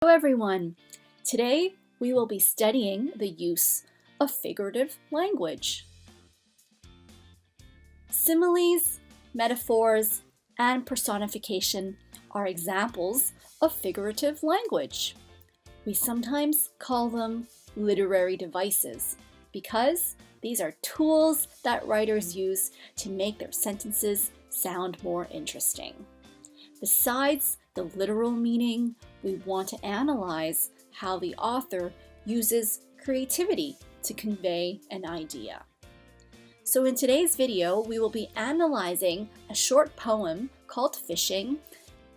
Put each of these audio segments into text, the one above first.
Hello everyone! Today we will be studying the use of figurative language. Similes, metaphors, and personification are examples of figurative language. We sometimes call them literary devices because these are tools that writers use to make their sentences sound more interesting. Besides the literal meaning, we want to analyze how the author uses creativity to convey an idea. So in today's video, we will be analyzing a short poem called Fishing,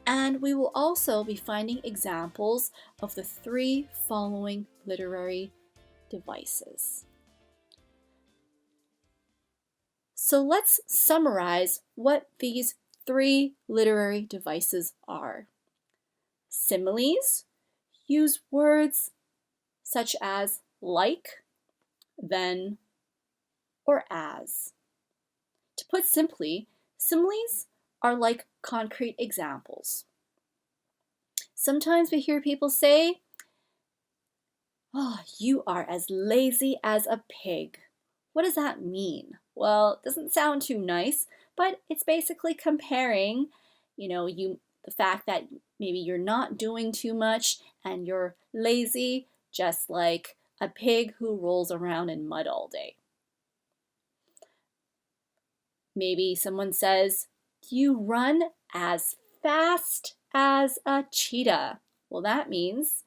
and we will also be finding examples of the three following literary devices. So let's summarize what these three literary devices are. Similes use words such as like, then, or as. To put simply, similes are like concrete examples. Sometimes we hear people say, "Oh, you are as lazy as a pig." What does that mean? Well, it doesn't sound too nice, but it's basically comparing, the fact that maybe you're not doing too much and you're lazy, just like a pig who rolls around in mud all day. Maybe someone says, "You run as fast as a cheetah." Well, that means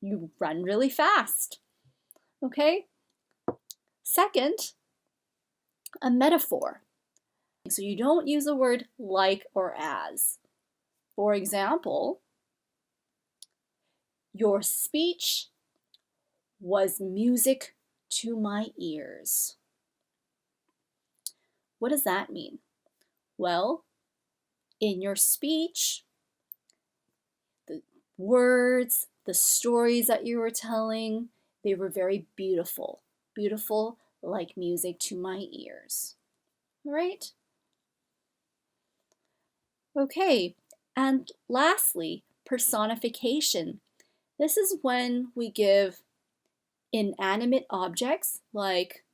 you run really fast. Okay? Second, a metaphor. So you don't use the word like or as. For example, your speech was music to my ears. What does that mean? Well, in your speech, the words, the stories that you were telling, they were very beautiful. Beautiful like music to my ears. All right? Okay, and lastly, personification. This is when we give inanimate objects like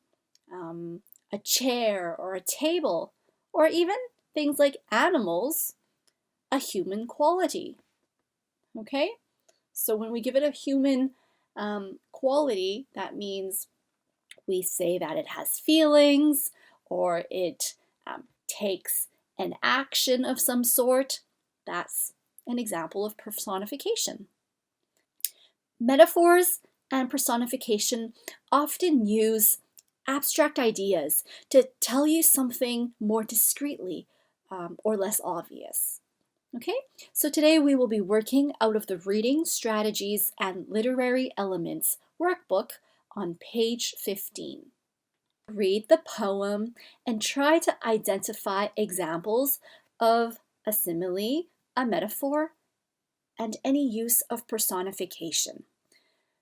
a chair or a table, or even things like animals, a human quality. Okay? So when we give it a human quality, that means we say that it has feelings or it takes an action of some sort. That's an example of personification. Metaphors and personification often use abstract ideas to tell you something more discreetly or less obvious. Okay, so today we will be working out of the Reading Strategies and Literary Elements workbook on page 15. Read the poem and try to identify examples of a simile, a metaphor, and any use of personification.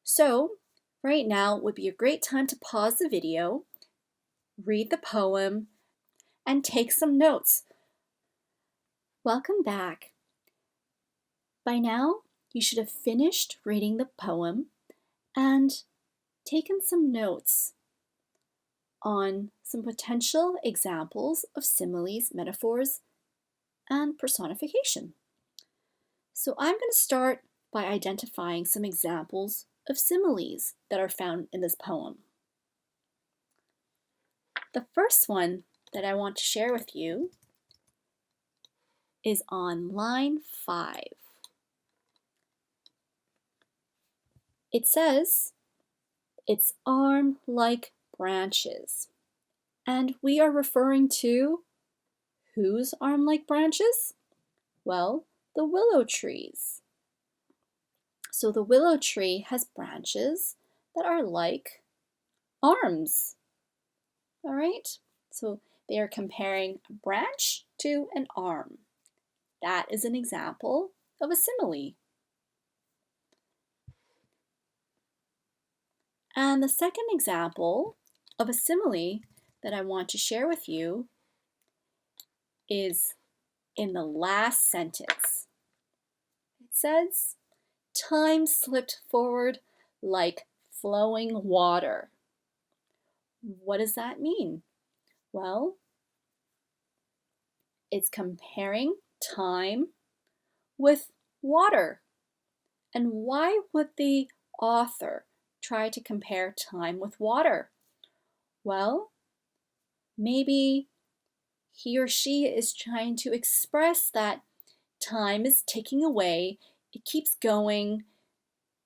So, right now would be a great time to pause the video, read the poem, and take some notes. Welcome back. By now, you should have finished reading the poem and taken some notes on some potential examples of similes, metaphors, and personification. So I'm going to start by identifying some examples of similes that are found in this poem. The first one that I want to share with you is on line 5. It says, "Its arm like branches." And we are referring to whose arm like branches? Well, the willow trees. So the willow tree has branches that are like arms. All right? So they are comparing a branch to an arm. That is an example of a simile. And the second example of a simile that I want to share with you is in the last sentence. It says, Time slipped forward like flowing water. What does that mean? Well, it's comparing time with water. And why would the author try to compare time with water? Well, maybe he or she is trying to express that time is ticking away, it keeps going,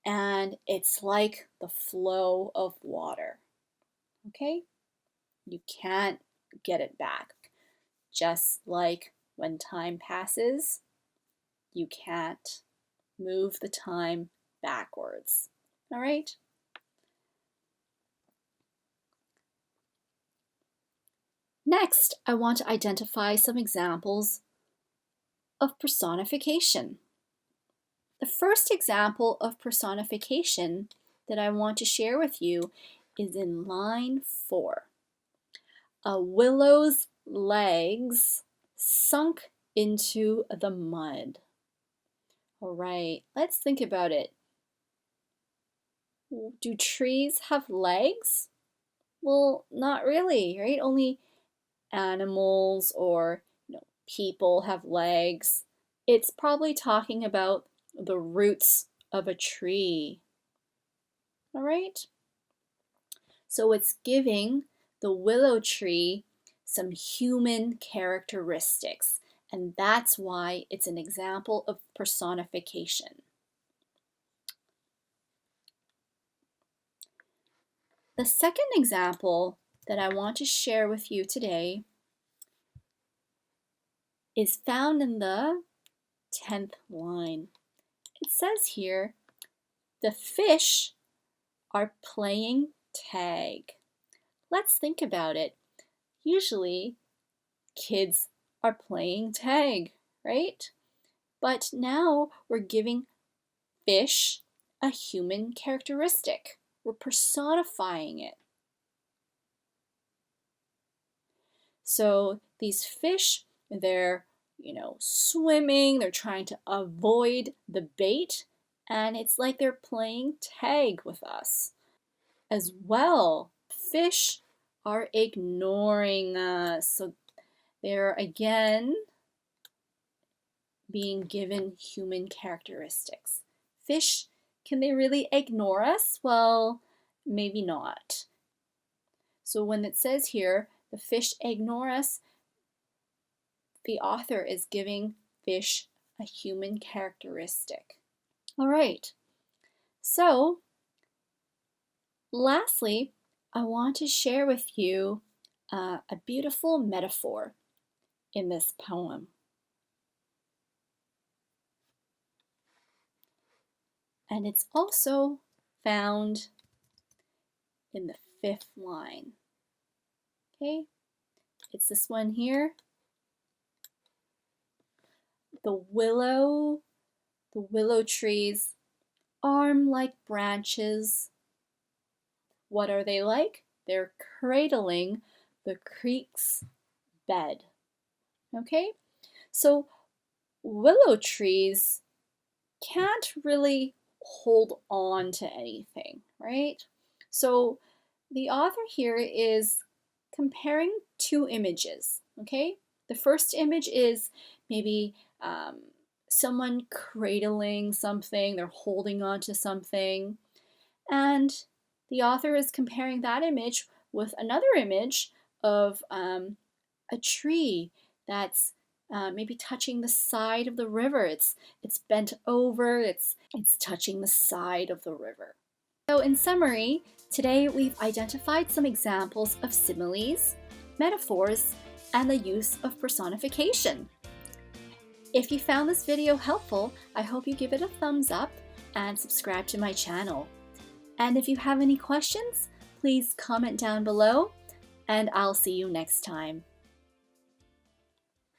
and it's like the flow of water. Okay? You can't get it back. Just like when time passes, you can't move the time backwards. All right? Next, I want to identify some examples of personification. The first example of personification that I want to share with you is in line 4. A willow's legs sunk into the mud. All right, let's think about it. Do trees have legs? Well, not really, right? Only animals or people have legs. It's probably talking about the roots of a tree. All right? So it's giving the willow tree some human characteristics, and that's why it's an example of personification. The second example that I want to share with you today is found in the 10th line. It says here, the fish are playing tag. Let's think about it. Usually, kids are playing tag, right? But now we're giving fish a human characteristic. We're personifying it. So these fish, they're, swimming, they're trying to avoid the bait, and it's like they're playing tag with us. As well, fish are ignoring us. So they're again being given human characteristics. Fish, can they really ignore us? Well, maybe not. So when it says here, the fish ignore us, the author is giving fish a human characteristic. All right. So lastly, I want to share with you a beautiful metaphor in this poem. And it's also found in the 5th line. Okay, it's this one here. The willow trees, arm-like branches. What are they like? They're cradling the creek's bed. Okay, so willow trees can't really hold on to anything, right? So the author here is comparing 2 images, okay? The first image is maybe someone cradling something, they're holding on to something, and the author is comparing that image with another image of a tree that's maybe touching the side of the river. It's bent over, it's touching the side of the river. So in summary, today we've identified some examples of similes, metaphors, and the use of personification. If you found this video helpful, I hope you give it a thumbs up and subscribe to my channel. And if you have any questions, please comment down below, and I'll see you next time.